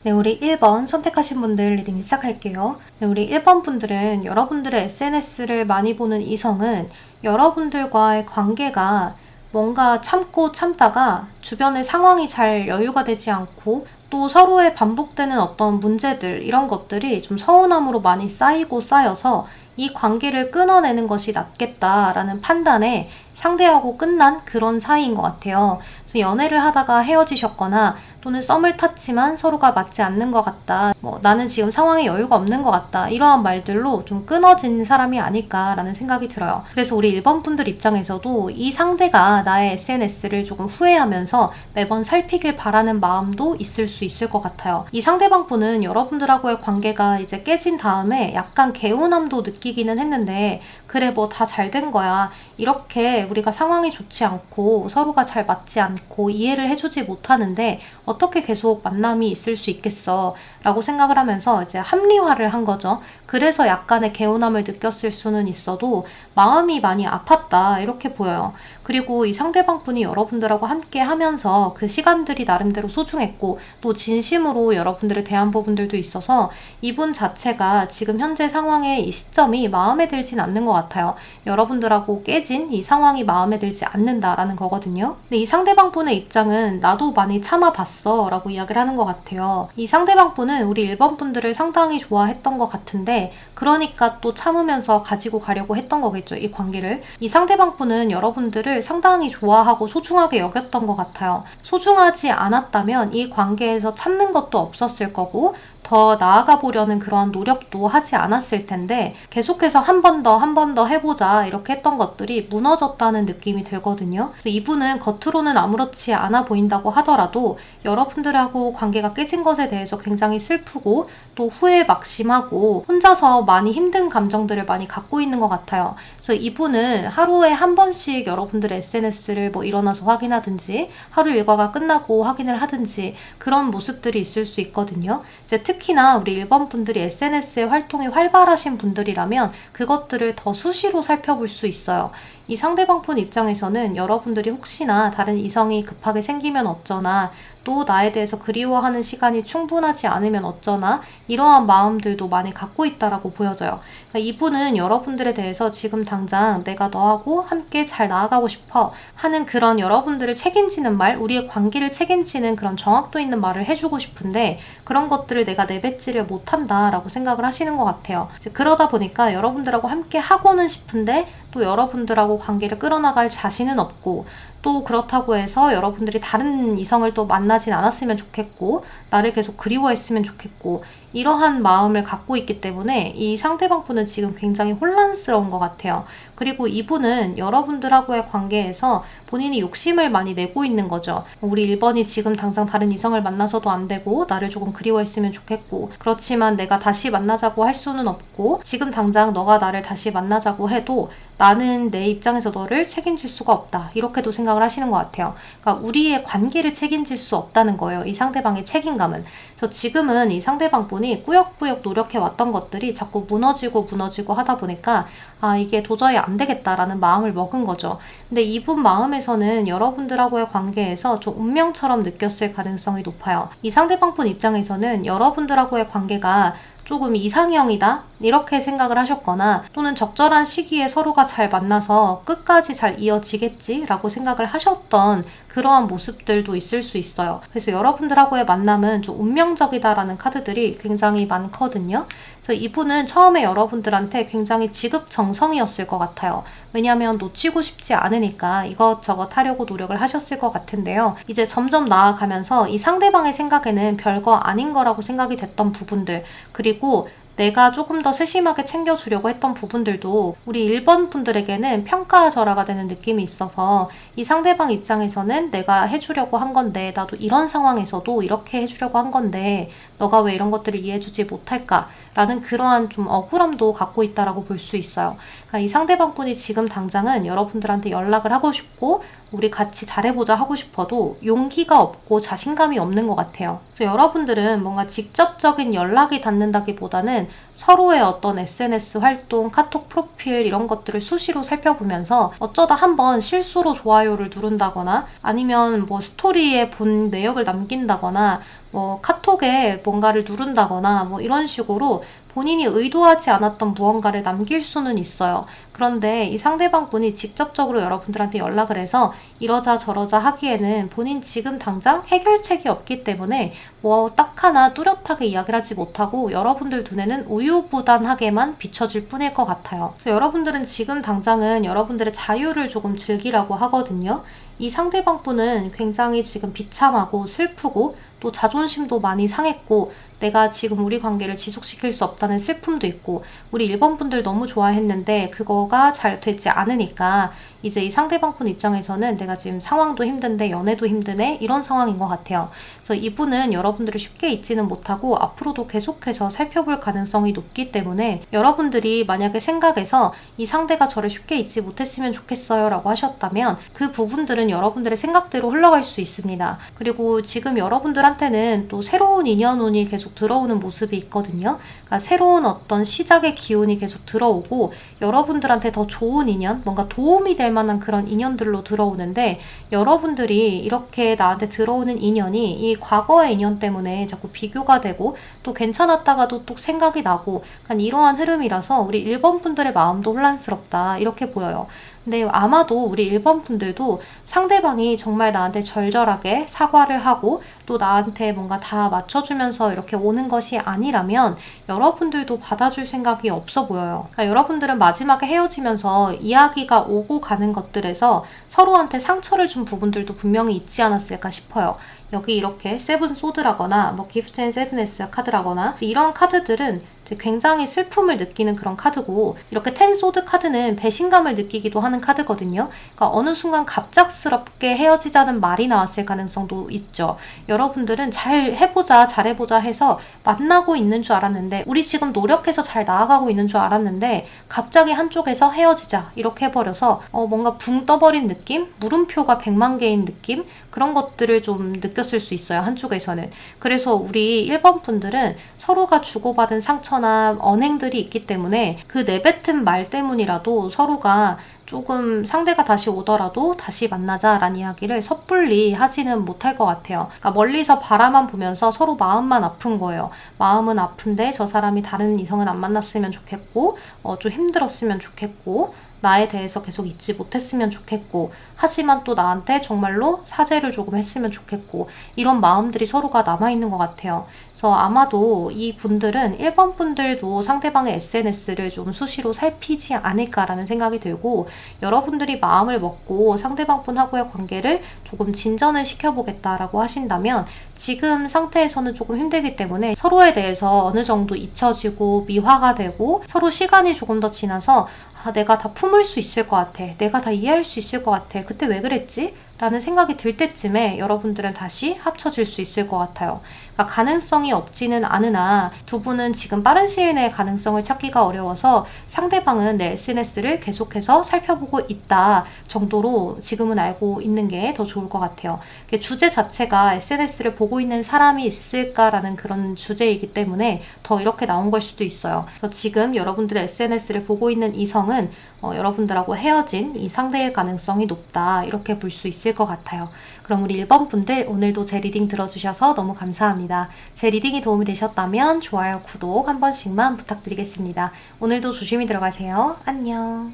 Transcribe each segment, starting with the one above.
네, 우리 1번 선택하신 분들 리딩 시작할게요. 네, 우리 1번 분들은 여러분들의 SNS를 많이 보는 이성은 여러분들과의 관계가 뭔가 참고 참다가 주변의 상황이 잘 여유가 되지 않고 또 서로의 반복되는 어떤 문제들 이런 것들이 좀 서운함으로 많이 쌓이고 쌓여서 이 관계를 끊어내는 것이 낫겠다라는 판단에 상대하고 끝난 그런 사이인 것 같아요. 그래서 연애를 하다가 헤어지셨거나 또는 썸을 탔지만 서로가 맞지 않는 것 같다. 나는 지금 상황에 여유가 없는 것 같다. 이러한 말들로 좀 끊어진 사람이 아닐까라는 생각이 들어요. 그래서 우리 1번 분들 입장에서도 이 상대가 나의 SNS를 조금 후회하면서 매번 살피길 바라는 마음도 있을 수 있을 것 같아요. 이 상대방 분은 여러분들하고의 관계가 이제 깨진 다음에 약간 개운함도 느끼기는 했는데 그래 뭐 다 잘 된 거야. 이렇게 우리가 상황이 좋지 않고 서로가 잘 맞지 않고 이해를 해주지 못하는데 어떻게 계속 만남이 있을 수 있겠어 라고 생각을 하면서 이제 합리화를 한 거죠. 그래서 약간의 개운함을 느꼈을 수는 있어도 마음이 많이 아팠다 이렇게 보여요. 그리고 이 상대방 분이 여러분들하고 함께 하면서 그 시간들이 나름대로 소중했고 또 진심으로 여러분들을 대한 부분들도 있어서 이분 자체가 지금 현재 상황의 이 시점이 마음에 들진 않는 것 같아요. 여러분들하고 깨진 이 상황이 마음에 들지 않는다라는 거거든요. 근데 이 상대방 분의 입장은 나도 많이 참아봤어 라고 이야기를 하는 것 같아요. 이 상대방 분은 우리 1번 분들을 상당히 좋아했던 것 같은데 그러니까 또 참으면서 가지고 가려고 했던 거겠죠. 이 관계를. 이 상대방 분은 여러분들을 상당히 좋아하고 소중하게 여겼던 것 같아요. 소중하지 않았다면 이 관계에서 참는 것도 없었을 거고 더 나아가 보려는 그런 노력도 하지 않았을 텐데 계속해서 한 번 더 해보자 이렇게 했던 것들이 무너졌다는 느낌이 들거든요. 그래서 이분은 겉으로는 아무렇지 않아 보인다고 하더라도 여러분들하고 관계가 깨진 것에 대해서 굉장히 슬프고 또 후회 막심하고 혼자서 많이 힘든 감정들을 많이 갖고 있는 것 같아요. 그래서 이분은 하루에 한 번씩 여러분들의 SNS를 일어나서 확인하든지 하루 일과가 끝나고 확인을 하든지 그런 모습들이 있을 수 있거든요. 이제 특히나 우리 1번 분들이 SNS의 활동이 활발하신 분들이라면 그것들을 더 수시로 살펴볼 수 있어요. 이 상대방 분 입장에서는 여러분들이 혹시나 다른 이성이 급하게 생기면 어쩌나 또 나에 대해서 그리워하는 시간이 충분하지 않으면 어쩌나 이러한 마음들도 많이 갖고 있다라고 보여져요. 그러니까 이분은 여러분들에 대해서 지금 당장 내가 너하고 함께 잘 나아가고 싶어 하는 그런 여러분들을 책임지는 말, 우리의 관계를 책임지는 그런 정확도 있는 말을 해주고 싶은데 그런 것들을 내가 내뱉지를 못한다라고 생각을 하시는 것 같아요. 그러다 보니까 여러분들하고 함께 하고는 싶은데 또 여러분들하고 관계를 끌어나갈 자신은 없고 또 그렇다고 해서 여러분들이 다른 이성을 또 만나진 않았으면 좋겠고 나를 계속 그리워했으면 좋겠고 이러한 마음을 갖고 있기 때문에 이 상대방 분은 지금 굉장히 혼란스러운 것 같아요. 그리고 이분은 여러분들하고의 관계에서 본인이 욕심을 많이 내고 있는 거죠. 우리 1번이 지금 당장 다른 이성을 만나서도 안 되고 나를 조금 그리워했으면 좋겠고 그렇지만 내가 다시 만나자고 할 수는 없고 지금 당장 너가 나를 다시 만나자고 해도 나는 내 입장에서 너를 책임질 수가 없다. 이렇게도 생각을 하시는 것 같아요. 그러니까 우리의 관계를 책임질 수 없다는 거예요. 이 상대방의 책임감은. 그래서 지금은 이 상대방 분이 꾸역꾸역 노력해 왔던 것들이 자꾸 무너지고 하다 보니까 이게 도저히 안 되겠다라는 마음을 먹은 거죠. 근데 이분 마음에서는 여러분들하고의 관계에서 좀 운명처럼 느꼈을 가능성이 높아요. 이 상대방 분 입장에서는 여러분들하고의 관계가 조금 이상형이다 이렇게 생각을 하셨거나 또는 적절한 시기에 서로가 잘 만나서 끝까지 잘 이어지겠지 라고 생각을 하셨던 그러한 모습들도 있을 수 있어요. 그래서 여러분들하고의 만남은 좀 운명적이다라는 카드들이 굉장히 많거든요. 그래서 이분은 처음에 여러분들한테 굉장히 지극정성이었을 것 같아요. 왜냐하면 놓치고 싶지 않으니까 이것저것 하려고 노력을 하셨을 것 같은데요. 이제 점점 나아가면서 이 상대방의 생각에는 별거 아닌 거라고 생각이 됐던 부분들 그리고 내가 조금 더 세심하게 챙겨주려고 했던 부분들도 우리 1번 분들에게는 평가절하가 되는 느낌이 있어서 이 상대방 입장에서는 내가 해주려고 한 건데 나도 이런 상황에서도 이렇게 해주려고 한 건데 너가 왜 이런 것들을 이해해주지 못할까? 라는 그러한 좀 억울함도 갖고 있다라고 볼 수 있어요. 그러니까 이 상대방 분이 지금 당장은 여러분들한테 연락을 하고 싶고 우리 같이 잘해보자 하고 싶어도 용기가 없고 자신감이 없는 것 같아요. 그래서 여러분들은 뭔가 직접적인 연락이 닿는다기보다는 서로의 어떤 SNS 활동, 카톡 프로필 이런 것들을 수시로 살펴보면서 어쩌다 한번 실수로 좋아요를 누른다거나 아니면 스토리에 본 내역을 남긴다거나 뭐 카톡에 뭔가를 누른다거나 뭐 이런 식으로 본인이 의도하지 않았던 무언가를 남길 수는 있어요. 그런데 이 상대방 분이 직접적으로 여러분들한테 연락을 해서 이러자 저러자 하기에는 본인 지금 당장 해결책이 없기 때문에 뭐 딱 하나 뚜렷하게 이야기를 하지 못하고 여러분들 눈에는 우유부단하게만 비춰질 뿐일 것 같아요. 그래서 여러분들은 지금 당장은 여러분들의 자유를 조금 즐기라고 하거든요. 이 상대방 분은 굉장히 지금 비참하고 슬프고 또 자존심도 많이 상했고 내가 지금 우리 관계를 지속시킬 수 없다는 슬픔도 있고 우리 1번 분들 너무 좋아했는데 그거가 잘 되지 않으니까 이제 이 상대방 분 입장에서는 내가 지금 상황도 힘든데 연애도 힘드네 이런 상황인 것 같아요. 그래서 이분은 여러분들을 쉽게 잊지는 못하고 앞으로도 계속해서 살펴볼 가능성이 높기 때문에 여러분들이 만약에 생각에서 이 상대가 저를 쉽게 잊지 못했으면 좋겠어요 라고 하셨다면 그 부분들은 여러분들의 생각대로 흘러갈 수 있습니다. 그리고 지금 여러분들한테는 또 새로운 인연운이 계속 들어오는 모습이 있거든요. 그러니까 새로운 어떤 시작의 기운이 계속 들어오고 여러분들한테 더 좋은 인연, 뭔가 도움이 될 만한 그런 인연들로 들어오는데 여러분들이 이렇게 나한테 들어오는 인연이 이 과거의 인연 때문에 자꾸 비교가 되고 또 괜찮았다가도 또 생각이 나고 그러니까 이러한 흐름이라서 우리 1번 분들의 마음도 혼란스럽다 이렇게 보여요. 근데 아마도 우리 1번 분들도 상대방이 정말 나한테 절절하게 사과를 하고 또 나한테 뭔가 다 맞춰주면서 이렇게 오는 것이 아니라면 여러분들도 받아줄 생각이 없어 보여요. 그러니까 여러분들은 마지막에 헤어지면서 이야기가 오고 가는 것들에서 서로한테 상처를 준 부분들도 분명히 있지 않았을까 싶어요. 여기 이렇게 세븐 소드라거나 뭐 기프트 앤 새드네스 카드라거나 이런 카드들은 굉장히 슬픔을 느끼는 그런 카드고 이렇게 텐 소드 카드는 배신감을 느끼기도 하는 카드거든요. 그러니까 어느 순간 갑작스럽게 헤어지자는 말이 나왔을 가능성도 있죠. 여러분들은 잘 해보자 잘해보자 해서 만나고 있는 줄 알았는데 우리 지금 노력해서 잘 나아가고 있는 줄 알았는데 갑자기 한쪽에서 헤어지자 이렇게 해버려서 뭔가 붕 떠버린 느낌? 물음표가 100만 개인 느낌? 그런 것들을 좀 느꼈을 수 있어요. 한쪽에서는. 그래서 우리 1번 분들은 서로가 주고받은 상처나 언행들이 있기 때문에 그 내뱉은 말 때문이라도 서로가 조금 상대가 다시 오더라도 다시 만나자라는 이야기를 섣불리 하지는 못할 것 같아요. 그러니까 멀리서 바라만 보면서 서로 마음만 아픈 거예요. 마음은 아픈데 저 사람이 다른 이성은 안 만났으면 좋겠고 좀 힘들었으면 좋겠고 나에 대해서 계속 잊지 못했으면 좋겠고 하지만 또 나한테 정말로 사죄를 조금 했으면 좋겠고 이런 마음들이 서로가 남아있는 것 같아요. 그래서 아마도 이 분들은 1번 분들도 상대방의 SNS를 좀 수시로 살피지 않을까라는 생각이 들고 여러분들이 마음을 먹고 상대방 분하고의 관계를 조금 진전을 시켜보겠다라고 하신다면 지금 상태에서는 조금 힘들기 때문에 서로에 대해서 어느 정도 잊혀지고 미화가 되고 서로 시간이 조금 더 지나서 내가 다 품을 수 있을 것 같아. 내가 다 이해할 수 있을 것 같아. 그때 왜 그랬지? 라는 생각이 들 때쯤에 여러분들은 다시 합쳐질 수 있을 것 같아요. 그러니까 가능성이 없지는 않으나 두 분은 지금 빠른 시일 내에 가능성을 찾기가 어려워서 상대방은 내 SNS를 계속해서 살펴보고 있다 정도로 지금은 알고 있는 게 더 좋을 것 같아요. 주제 자체가 SNS를 보고 있는 사람이 있을까라는 그런 주제이기 때문에 더 이렇게 나온 걸 수도 있어요. 그래서 지금 여러분들의 SNS를 보고 있는 이성은 여러분들하고 헤어진 이 상대의 가능성이 높다 이렇게 볼 수 있을 것 같아요. 그럼 우리 1번 분들 오늘도 제 리딩 들어주셔서 너무 감사합니다. 제 리딩이 도움이 되셨다면 좋아요, 구독 한 번씩만 부탁드리겠습니다. 오늘도 조심히 들어가세요. 안녕.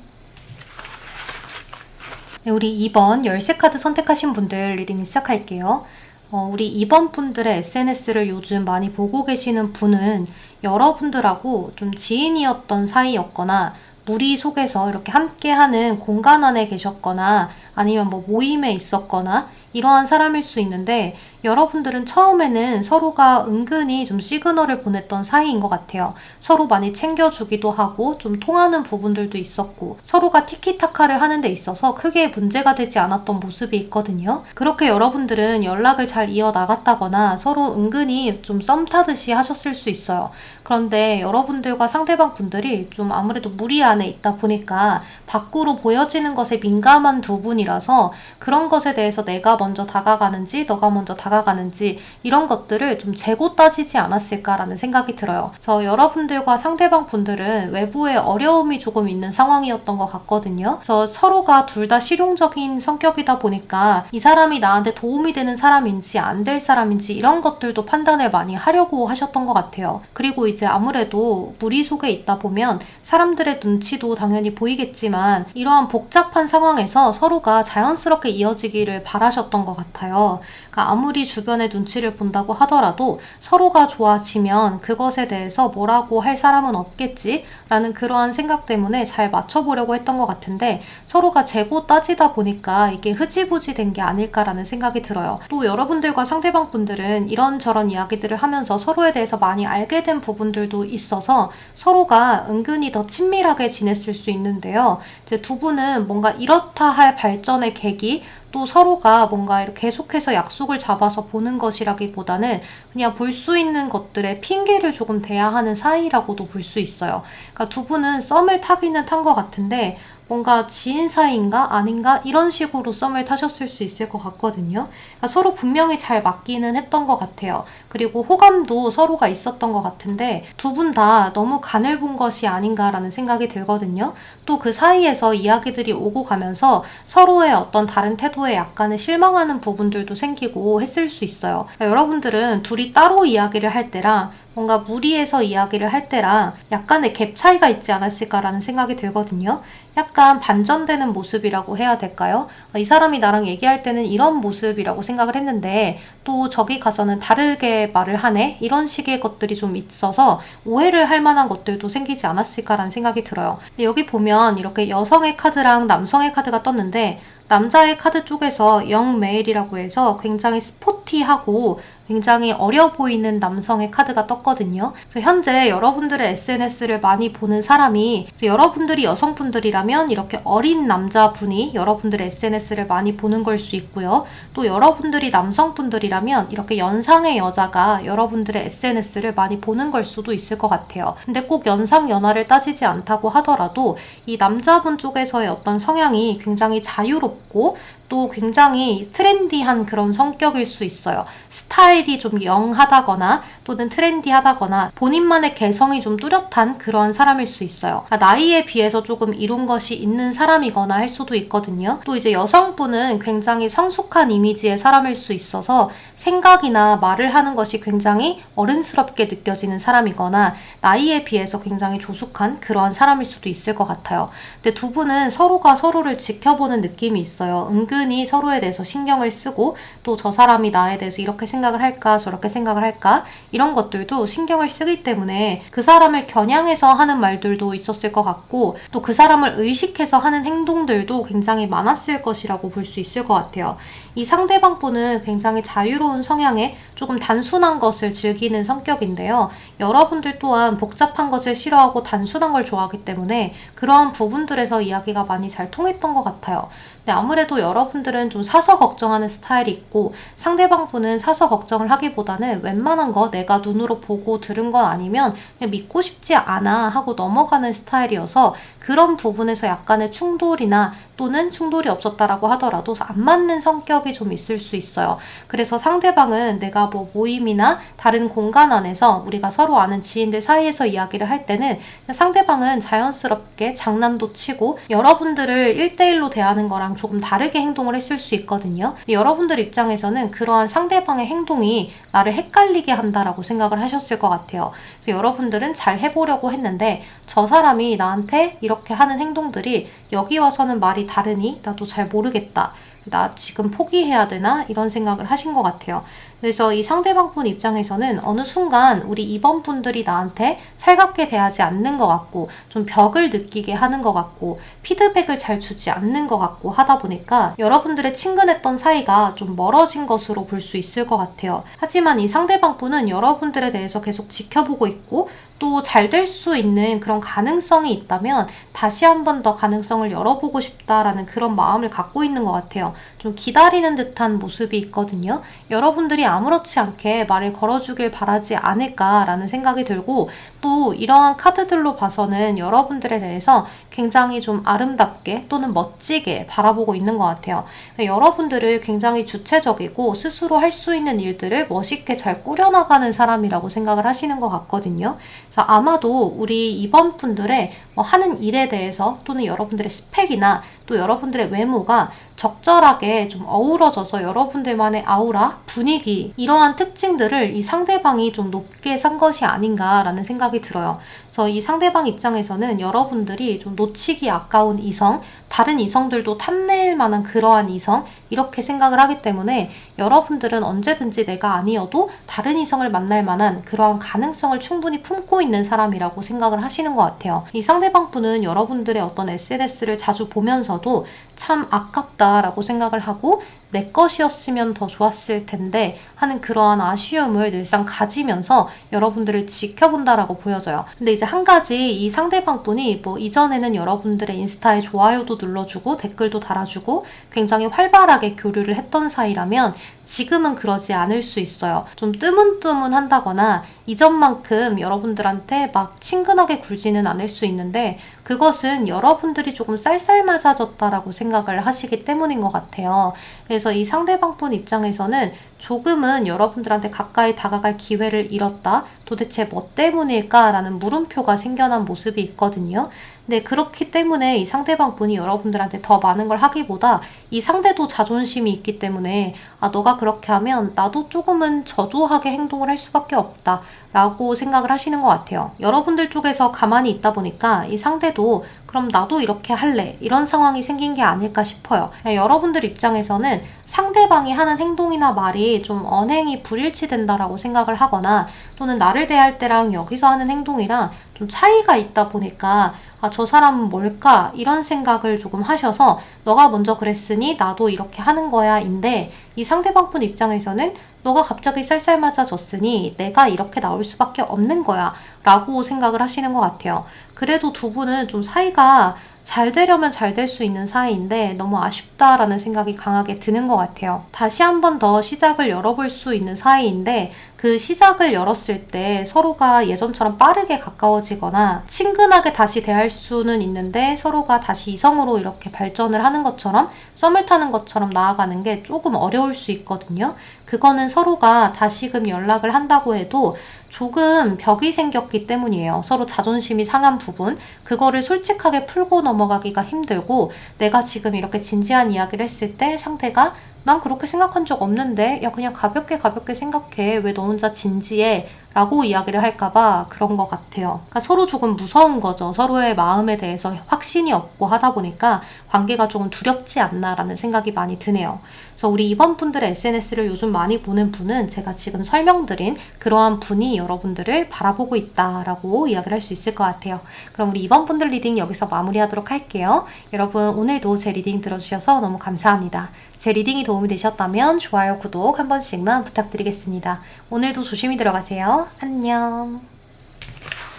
네, 우리 2번 열쇠 카드 선택하신 분들 리딩 시작할게요. 우리 2번 분들의 SNS를 요즘 많이 보고 계시는 분은 여러분들하고 좀 지인이었던 사이였거나 무리 속에서 이렇게 함께하는 공간 안에 계셨거나 아니면 뭐 모임에 있었거나 이러한 사람일 수 있는데 여러분들은 처음에는 서로가 은근히 좀 시그널을 보냈던 사이인 것 같아요. 서로 많이 챙겨주기도 하고 좀 통하는 부분들도 있었고 서로가 티키타카를 하는 데 있어서 크게 문제가 되지 않았던 모습이 있거든요. 그렇게 여러분들은 연락을 잘 이어나갔다거나 서로 은근히 좀 썸 타듯이 하셨을 수 있어요. 그런데 여러분들과 상대방 분들이 좀 아무래도 무리 안에 있다 보니까 밖으로 보여지는 것에 민감한 두 분이라서 그런 것에 대해서 내가 먼저 다가가는지 너가 먼저 다가가는지 다가가는지 이런 것들을 좀 재고 따지지 않았을까라는 생각이 들어요. 그래서 여러분들과 상대방 분들은 외부에 어려움이 조금 있는 상황이었던 것 같거든요. 그래서 서로가 둘 다 실용적인 성격이다 보니까 이 사람이 나한테 도움이 되는 사람인지 안 될 사람인지 이런 것들도 판단을 많이 하려고 하셨던 것 같아요. 그리고 이제 아무래도 무리 속에 있다 보면 사람들의 눈치도 당연히 보이겠지만 이러한 복잡한 상황에서 서로가 자연스럽게 이어지기를 바라셨던 것 같아요. 그러니까 아무리 주변의 눈치를 본다고 하더라도 서로가 좋아지면 그것에 대해서 뭐라고 할 사람은 없겠지라는 그러한 생각 때문에 잘 맞춰보려고 했던 것 같은데 서로가 재고 따지다 보니까 이게 흐지부지 된 게 아닐까라는 생각이 들어요. 또 여러분들과 상대방 분들은 이런저런 이야기들을 하면서 서로에 대해서 많이 알게 된 부분들도 있어서 서로가 은근히 더 친밀하게 지냈을 수 있는데요. 이제 두 분은 뭔가 이렇다 할 발전의 계기 또 서로가 뭔가 이렇게 계속해서 약속을 잡아서 보는 것이라기보다는 그냥 볼 수 있는 것들의 핑계를 조금 대야 하는 사이라고도 볼 수 있어요. 그러니까 두 분은 썸을 타기는 탄 것 같은데 뭔가 지인 사이인가 아닌가 이런 식으로 썸을 타셨을 수 있을 것 같거든요. 그러니까 서로 분명히 잘 맞기는 했던 것 같아요. 그리고 호감도 서로가 있었던 것 같은데 두 분 다 너무 간을 본 것이 아닌가라는 생각이 들거든요. 또 그 사이에서 이야기들이 오고 가면서 서로의 어떤 다른 태도에 약간의 실망하는 부분들도 생기고 했을 수 있어요. 그러니까 여러분들은 둘이 따로 이야기를 할 때랑 뭔가 무리해서 이야기를 할 때랑 약간의 갭 차이가 있지 않았을까라는 생각이 들거든요. 약간 반전되는 모습이라고 해야 될까요? 이 사람이 나랑 얘기할 때는 이런 모습이라고 생각을 했는데 또 저기 가서는 다르게 말을 하네? 이런 식의 것들이 좀 있어서 오해를 할 만한 것들도 생기지 않았을까라는 생각이 들어요. 근데 여기 보면 이렇게 여성의 카드랑 남성의 카드가 떴는데 남자의 카드 쪽에서 영메일이라고 해서 굉장히 스포티하고 굉장히 어려 보이는 남성의 카드가 떴거든요. 그래서 현재 여러분들의 SNS를 많이 보는 사람이 여러분들이 여성분들이라면 이렇게 어린 남자분이 여러분들의 SNS를 많이 보는 걸 수 있고요. 또 여러분들이 남성분들이라면 이렇게 연상의 여자가 여러분들의 SNS를 많이 보는 걸 수도 있을 것 같아요. 근데 꼭 연상 연하를 따지지 않다고 하더라도 이 남자분 쪽에서의 어떤 성향이 굉장히 자유롭고 또 굉장히 트렌디한 그런 성격일 수 있어요. 스타일이 좀 영하다거나 또는 트렌디하다거나 본인만의 개성이 좀 뚜렷한 그런 사람일 수 있어요. 그러니까 나이에 비해서 조금 이룬 것이 있는 사람이거나 할 수도 있거든요. 또 이제 여성분은 굉장히 성숙한 이미지의 사람일 수 있어서 생각이나 말을 하는 것이 굉장히 어른스럽게 느껴지는 사람이거나 나이에 비해서 굉장히 조숙한 그러한 사람일 수도 있을 것 같아요. 근데 두 분은 서로가 서로를 지켜보는 느낌이 있어요. 은근히 서로에 대해서 신경을 쓰고 또 저 사람이 나에 대해서 이렇게 생각을 할까 저렇게 생각을 할까 이런 것들도 신경을 쓰기 때문에 그 사람을 겨냥해서 하는 말들도 있었을 것 같고 또 그 사람을 의식해서 하는 행동들도 굉장히 많았을 것이라고 볼 수 있을 것 같아요. 이 상대방 분은 굉장히 자유로운 성향에 조금 단순한 것을 즐기는 성격인데요. 여러분들 또한 복잡한 것을 싫어하고 단순한 걸 좋아하기 때문에 그런 부분들에서 이야기가 많이 잘 통했던 것 같아요. 근데 아무래도 여러분들은 좀 사서 걱정하는 스타일이 있고 상대방 분은 사서 걱정을 하기보다는 웬만한 거 내가 눈으로 보고 들은 건 아니면 그냥 믿고 싶지 않아 하고 넘어가는 스타일이어서 그런 부분에서 약간의 충돌이나 또는 충돌이 없었다라고 하더라도 안 맞는 성격이 좀 있을 수 있어요. 그래서 상대방은 내가 뭐 모임이나 다른 공간 안에서 우리가 서로 아는 지인들 사이에서 이야기를 할 때는 상대방은 자연스럽게 장난도 치고 여러분들을 1대1로 대하는 거랑 조금 다르게 행동을 했을 수 있거든요. 근데 여러분들 입장에서는 그러한 상대방의 행동이 나를 헷갈리게 한다라고 생각을 하셨을 것 같아요. 그래서 여러분들은 잘 해보려고 했는데 저 사람이 나한테 이렇게 하는 행동들이 여기 와서는 말이 다르니 나도 잘 모르겠다. 나 지금 포기해야 되나? 이런 생각을 하신 것 같아요. 그래서 이 상대방 분 입장에서는 어느 순간 우리 이번 분들이 나한테 살갑게 대하지 않는 것 같고 좀 벽을 느끼게 하는 것 같고 피드백을 잘 주지 않는 것 같고 하다 보니까 여러분들의 친근했던 사이가 좀 멀어진 것으로 볼 수 있을 것 같아요. 하지만 이 상대방 분은 여러분들에 대해서 계속 지켜보고 있고 또 잘 될 수 있는 그런 가능성이 있다면 다시 한 번 더 가능성을 열어보고 싶다라는 그런 마음을 갖고 있는 것 같아요. 좀 기다리는 듯한 모습이 있거든요. 여러분들이 아무렇지 않게 말을 걸어주길 바라지 않을까라는 생각이 들고 또 이러한 카드들로 봐서는 여러분들에 대해서 굉장히 좀 아름답게 또는 멋지게 바라보고 있는 것 같아요. 여러분들을 굉장히 주체적이고 스스로 할 수 있는 일들을 멋있게 잘 꾸려나가는 사람이라고 생각을 하시는 것 같거든요. 그래서 아마도 우리 이번 분들의 하는 일에 대해서 또는 여러분들의 스펙이나 또 여러분들의 외모가 적절하게 좀 어우러져서 여러분들만의 아우라, 분위기 이러한 특징들을 이 상대방이 좀 높게 산 것이 아닌가라는 생각이 들어요. 그래서 이 상대방 입장에서는 여러분들이 좀 놓치기 아까운 이성, 다른 이성들도 탐낼 만한 그러한 이성 이렇게 생각을 하기 때문에 여러분들은 언제든지 내가 아니어도 다른 이성을 만날 만한 그러한 가능성을 충분히 품고 있는 사람이라고 생각을 하시는 것 같아요. 이 상대방 분은 여러분들의 어떤 SNS를 자주 보면서도 참 아깝다라고 생각을 하고 내 것이었으면 더 좋았을 텐데 하는 그러한 아쉬움을 늘상 가지면서 여러분들을 지켜본다라고 보여져요. 근데 이제 한 가지 이 상대방 분이 이전에는 여러분들의 인스타에 좋아요도 눌러주고 댓글도 달아주고 굉장히 활발하게 교류를 했던 사이라면 지금은 그러지 않을 수 있어요. 좀 뜨문뜨문한다거나 이전만큼 여러분들한테 막 친근하게 굴지는 않을 수 있는데 그것은 여러분들이 조금 쌀쌀맞아졌다라고 생각을 하시기 때문인 것 같아요. 그래서 이 상대방 분 입장에서는 조금은 여러분들한테 가까이 다가갈 기회를 잃었다. 도대체 뭐 때문일까라는 물음표가 생겨난 모습이 있거든요. 근데 그렇기 때문에 이 상대방 분이 여러분들한테 더 많은 걸 하기보다 이 상대도 자존심이 있기 때문에 너가 그렇게 하면 나도 조금은 저조하게 행동을 할 수밖에 없다 라고 생각을 하시는 것 같아요. 여러분들 쪽에서 가만히 있다 보니까 이 상대도 그럼 나도 이렇게 할래 이런 상황이 생긴 게 아닐까 싶어요. 여러분들 입장에서는 상대방이 하는 행동이나 말이 좀 언행이 불일치된다라고 생각을 하거나 또는 나를 대할 때랑 여기서 하는 행동이랑 좀 차이가 있다 보니까 저 사람은 뭘까? 이런 생각을 조금 하셔서 너가 먼저 그랬으니 나도 이렇게 하는 거야 인데 이 상대방 분 입장에서는 너가 갑자기 쌀쌀맞아졌으니 내가 이렇게 나올 수밖에 없는 거야 라고 생각을 하시는 것 같아요. 그래도 두 분은 좀 사이가 잘 되려면 잘 될 수 있는 사이인데 너무 아쉽다라는 생각이 강하게 드는 것 같아요. 다시 한 번 더 시작을 열어볼 수 있는 사이인데 그 시작을 열었을 때 서로가 예전처럼 빠르게 가까워지거나 친근하게 다시 대할 수는 있는데 서로가 다시 이성으로 이렇게 발전을 하는 것처럼 썸을 타는 것처럼 나아가는 게 조금 어려울 수 있거든요. 그거는 서로가 다시금 연락을 한다고 해도 조금 벽이 생겼기 때문이에요. 서로 자존심이 상한 부분, 그거를 솔직하게 풀고 넘어가기가 힘들고 내가 지금 이렇게 진지한 이야기를 했을 때 상대가 난 그렇게 생각한 적 없는데 야 그냥 가볍게 생각해 왜 너 혼자 진지해? 라고 이야기를 할까봐 그런 것 같아요. 그러니까 서로 조금 무서운 거죠. 서로의 마음에 대해서 확신이 없고 하다 보니까 관계가 조금 두렵지 않나라는 생각이 많이 드네요. 그래서 우리 이번 분들의 SNS를 요즘 많이 보는 분은 제가 지금 설명드린 그러한 분이 여러분들을 바라보고 있다라고 이야기를 할 수 있을 것 같아요. 그럼 우리 이번 분들 리딩 여기서 마무리하도록 할게요. 여러분 오늘도 제 리딩 들어주셔서 너무 감사합니다. 제 리딩이 도움이 되셨다면 좋아요, 구독 한 번씩만 부탁드리겠습니다. 오늘도 조심히 들어가세요. 안녕.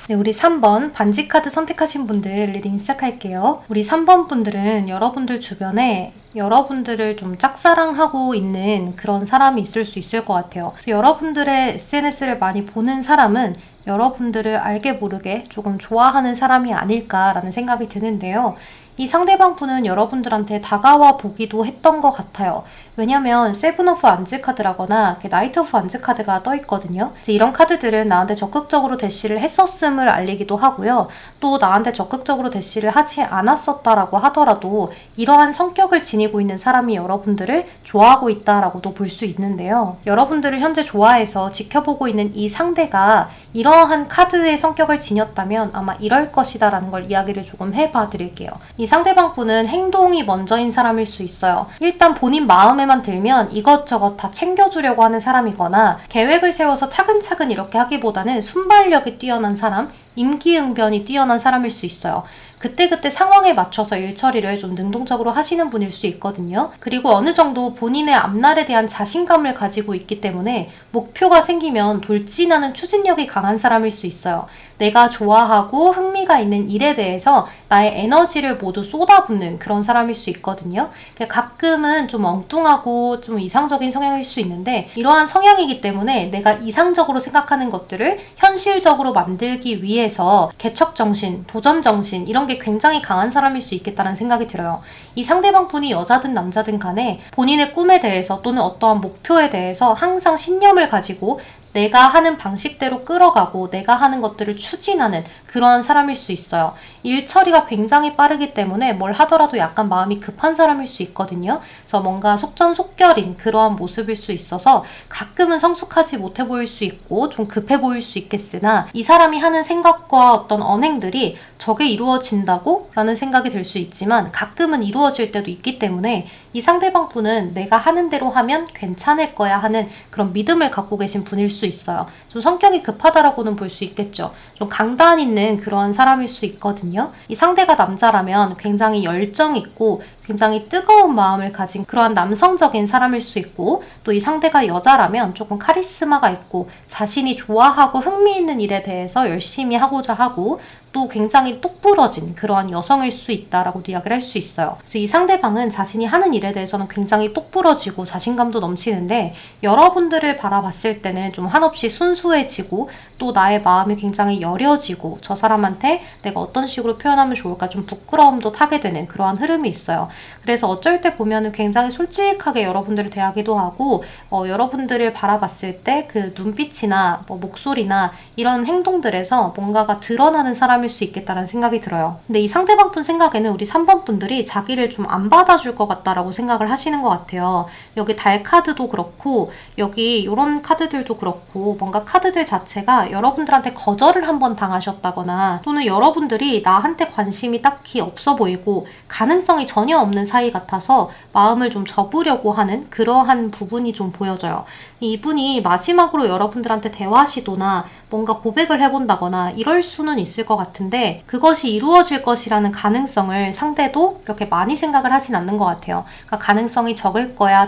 네, 우리 3번 반지 카드 선택하신 분들 리딩 시작할게요. 우리 3번 분들은 여러분들 주변에 여러분들을 좀 짝사랑하고 있는 그런 사람이 있을 수 있을 것 같아요. 그래서 여러분들의 SNS를 많이 보는 사람은 여러분들을 알게 모르게 조금 좋아하는 사람이 아닐까라는 생각이 드는데요. 이 상대방 분은 여러분들한테 다가와 보기도 했던 것 같아요. 왜냐면 세븐 오브 안즈 카드라거나 나이트 오브 안즈 카드가 떠 있거든요. 이런 카드들은 나한테 적극적으로 대시를 했었음을 알리기도 하고요. 또 나한테 적극적으로 대시를 하지 않았었다라고 하더라도 이러한 성격을 지니고 있는 사람이 여러분들을 좋아하고 있다라고도 볼 수 있는데요. 여러분들을 현재 좋아해서 지켜보고 있는 이 상대가 이러한 카드의 성격을 지녔다면 아마 이럴 것이다 라는 걸 이야기를 조금 해봐 드릴게요. 이 상대방 분은 행동이 먼저인 사람일 수 있어요. 일단 본인 마음에만 들면 이것저것 다 챙겨주려고 하는 사람이거나 계획을 세워서 차근차근 이렇게 하기보다는 순발력이 뛰어난 사람, 임기응변이 뛰어난 사람일 수 있어요. 그때그때 상황에 맞춰서 일 처리를 좀 능동적으로 하시는 분일 수 있거든요. 그리고 어느 정도 본인의 앞날에 대한 자신감을 가지고 있기 때문에 목표가 생기면 돌진하는 추진력이 강한 사람일 수 있어요. 내가 좋아하고 흥미가 있는 일에 대해서 나의 에너지를 모두 쏟아붓는 그런 사람일 수 있거든요. 가끔은 좀 엉뚱하고 좀 이상적인 성향일 수 있는데 이러한 성향이기 때문에 내가 이상적으로 생각하는 것들을 현실적으로 만들기 위해서 개척정신, 도전정신 이런 게 굉장히 강한 사람일 수 있겠다는 생각이 들어요. 이 상대방 분이 여자든 남자든 간에 본인의 꿈에 대해서 또는 어떠한 목표에 대해서 항상 신념을 가지고 내가 하는 방식대로 끌어가고 내가 하는 것들을 추진하는 그러한 사람일 수 있어요. 일 처리가 굉장히 빠르기 때문에 뭘 하더라도 약간 마음이 급한 사람일 수 있거든요. 그래서 뭔가 속전속결인 그러한 모습일 수 있어서 가끔은 성숙하지 못해 보일 수 있고 좀 급해 보일 수 있겠으나 이 사람이 하는 생각과 어떤 언행들이 저게 이루어진다고? 라는 생각이 들 수 있지만 가끔은 이루어질 때도 있기 때문에 이 상대방 분은 내가 하는 대로 하면 괜찮을 거야 하는 그런 믿음을 갖고 계신 분일 수 있어요. 좀 성격이 급하다라고는 볼 수 있겠죠. 좀 강단 있는 그런 사람일 수 있거든요. 이 상대가 남자라면 굉장히 열정 있고 굉장히 뜨거운 마음을 가진 그러한 남성적인 사람일 수 있고 또 이 상대가 여자라면 조금 카리스마가 있고 자신이 좋아하고 흥미있는 일에 대해서 열심히 하고자 하고 또 굉장히 똑부러진 그러한 여성일 수 있다라고 이야기를 할 수 있어요. 그래서 이 상대방은 자신이 하는 일에 대해서는 굉장히 똑부러지고 자신감도 넘치는데 여러분들을 바라봤을 때는 좀 한없이 순수해지고 또 나의 마음이 굉장히 여려지고 저 사람한테 내가 어떤 식으로 표현하면 좋을까 좀 부끄러움도 타게 되는 그러한 흐름이 있어요. 그래서 어쩔 때 보면은 굉장히 솔직하게 여러분들을 대하기도 하고 여러분들을 바라봤을 때 그 눈빛이나 뭐 목소리나 이런 행동들에서 뭔가가 드러나는 사람일 수 있겠다는 생각이 들어요. 근데 이 상대방 분 생각에는 우리 3번 분들이 자기를 좀 안 받아줄 것 같다라고 생각을 하시는 것 같아요. 여기 달 카드도 그렇고 여기 이런 카드들도 그렇고 뭔가 카드들 자체가 여러분들한테 거절을 한번 당하셨다거나 또는 여러분들이 나한테 관심이 딱히 없어 보이고 가능성이 전혀 없는 사이 같아서 마음을 좀 접으려고 하는 그러한 부분이 좀 보여져요. 이분이 마지막으로 여러분들한테 대화 시도나 뭔가 고백을 해본다거나 이럴 수는 있을 것 같은데 그것이 이루어질 것이라는 가능성을 상대도 이렇게 많이 생각을 하진 않는 것 같아요. 그러니까 가능성이 적을 거야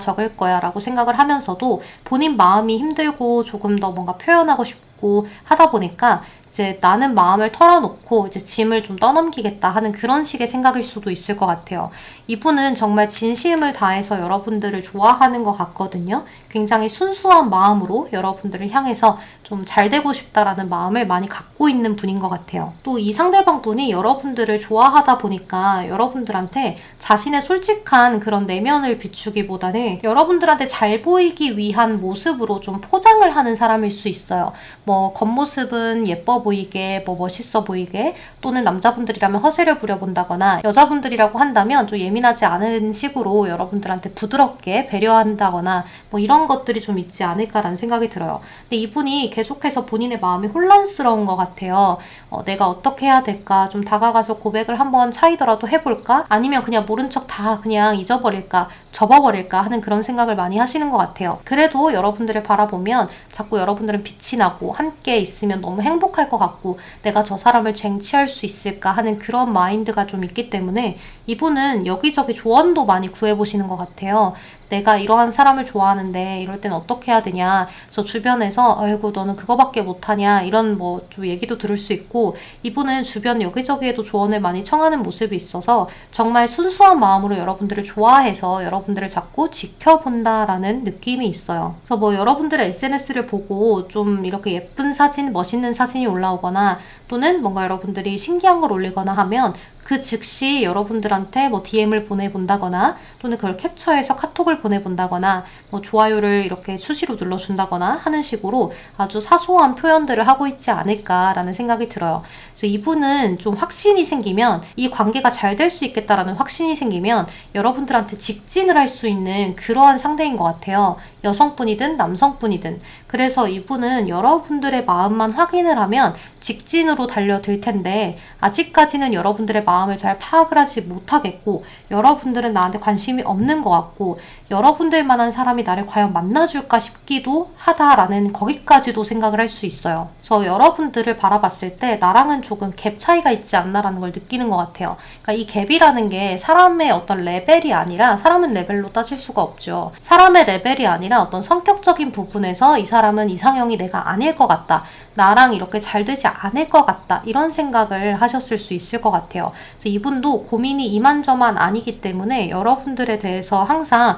라고 생각을 하면서도 본인 마음이 힘들고 조금 더 뭔가 표현하고 싶고 하다 보니까 이제 나는 마음을 털어놓고 이제 짐을 좀 떠넘기겠다 하는 그런 식의 생각일 수도 있을 것 같아요. 이분은 정말 진심을 다해서 여러분들을 좋아하는 것 같거든요. 굉장히 순수한 마음으로 여러분들을 향해서 좀 잘 되고 싶다라는 마음을 많이 갖고 있는 분인 것 같아요. 또 이 상대방 분이 여러분들을 좋아하다 보니까 여러분들한테 자신의 솔직한 그런 내면을 비추기보다는 여러분들한테 잘 보이기 위한 모습으로 좀 포장을 하는 사람일 수 있어요. 뭐 겉모습은 예뻐 보이게, 뭐 멋있어 보이게, 또는 남자분들이라면 허세를 부려본다거나 여자분들이라고 한다면 좀 예민하지 않은 식으로 여러분들한테 부드럽게 배려한다거나 뭐 이런 것들이 좀 있지 않을까라는 생각이 들어요. 근데 이분이 계속해서 본인의 마음이 혼란스러운 것 같아요. 내가 어떻게 해야 될까? 좀 다가가서 고백을 한번 차이더라도 해볼까? 아니면 그냥 모른 척 다 그냥 잊어버릴까? 접어버릴까? 하는 그런 생각을 많이 하시는 것 같아요. 그래도 여러분들을 바라보면 자꾸 여러분들은 빛이 나고 함께 있으면 너무 행복할 것 같고 내가 저 사람을 쟁취할 수 있을까 하는 그런 마인드가 좀 있기 때문에 이분은 여기저기 조언도 많이 구해보시는 것 같아요. 내가 이러한 사람을 좋아하는데 이럴 땐 어떻게 해야 되냐. 그래서 주변에서 아이고 너는 그거밖에 못하냐 이런 뭐 좀 얘기도 들을 수 있고 이분은 주변 여기저기에도 조언을 많이 청하는 모습이 있어서 정말 순수한 마음으로 여러분들을 좋아해서 여러분들을 자꾸 지켜본다라는 느낌이 있어요. 그래서 뭐 여러분들의 SNS를 보고 좀 이렇게 예쁜 사진, 멋있는 사진이 올라오거나 또는 뭔가 여러분들이 신기한 걸 올리거나 하면 그 즉시 여러분들한테 뭐 DM을 보내본다거나 또는 그걸 캡처해서 카톡을 보내본다거나 뭐 좋아요를 이렇게 수시로 눌러준다거나 하는 식으로 아주 사소한 표현들을 하고 있지 않을까라는 생각이 들어요. 그래서 이분은 좀 확신이 생기면 이 관계가 잘 될 수 있겠다라는 확신이 생기면 여러분들한테 직진을 할 수 있는 그러한 상대인 것 같아요. 여성분이든 남성분이든. 그래서 이분은 여러분들의 마음만 확인을 하면 직진으로 달려들 텐데 아직까지는 여러분들의 마음을 잘 파악을 하지 못하겠고 여러분들은 나한테 관심이 없는 것 같고 여러분들만한 사람이 나를 과연 만나줄까 싶기도 하다라는 거기까지도 생각을 할 수 있어요. 그래서 여러분들을 바라봤을 때 나랑은 조금 갭 차이가 있지 않나라는 걸 느끼는 것 같아요. 그러니까 이 갭이라는 게 사람의 어떤 레벨이 아니라 사람은 레벨로 따질 수가 없죠. 사람의 레벨이 아니라 어떤 성격적인 부분에서 이 사람은 이상형이 내가 아닐 것 같다. 나랑 이렇게 잘 되지 않을 것 같다 이런 생각을 하셨을 수 있을 것 같아요. 그래서 이분도 고민이 이만저만 아니기 때문에 여러분들에 대해서 항상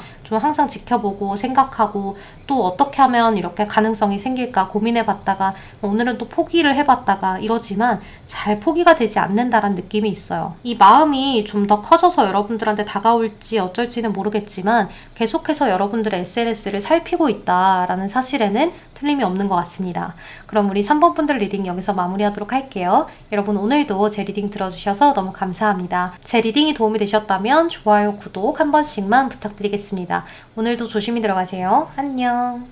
지켜보고 생각하고 또 어떻게 하면 이렇게 가능성이 생길까 고민해봤다가 오늘은 또 포기를 해봤다가 이러지만 잘 포기가 되지 않는다라는 느낌이 있어요. 이 마음이 좀 더 커져서 여러분들한테 다가올지 어쩔지는 모르겠지만 계속해서 여러분들의 SNS를 살피고 있다라는 사실에는 틀림이 없는 것 같습니다. 그럼 우리 3번 분들 리딩 여기서 마무리하도록 할게요. 여러분 오늘도 제 리딩 들어주셔서 너무 감사합니다. 제 리딩이 도움이 되셨다면 좋아요, 구독 한 번씩만 부탁드리겠습니다. 오늘도 조심히 들어가세요. 안녕.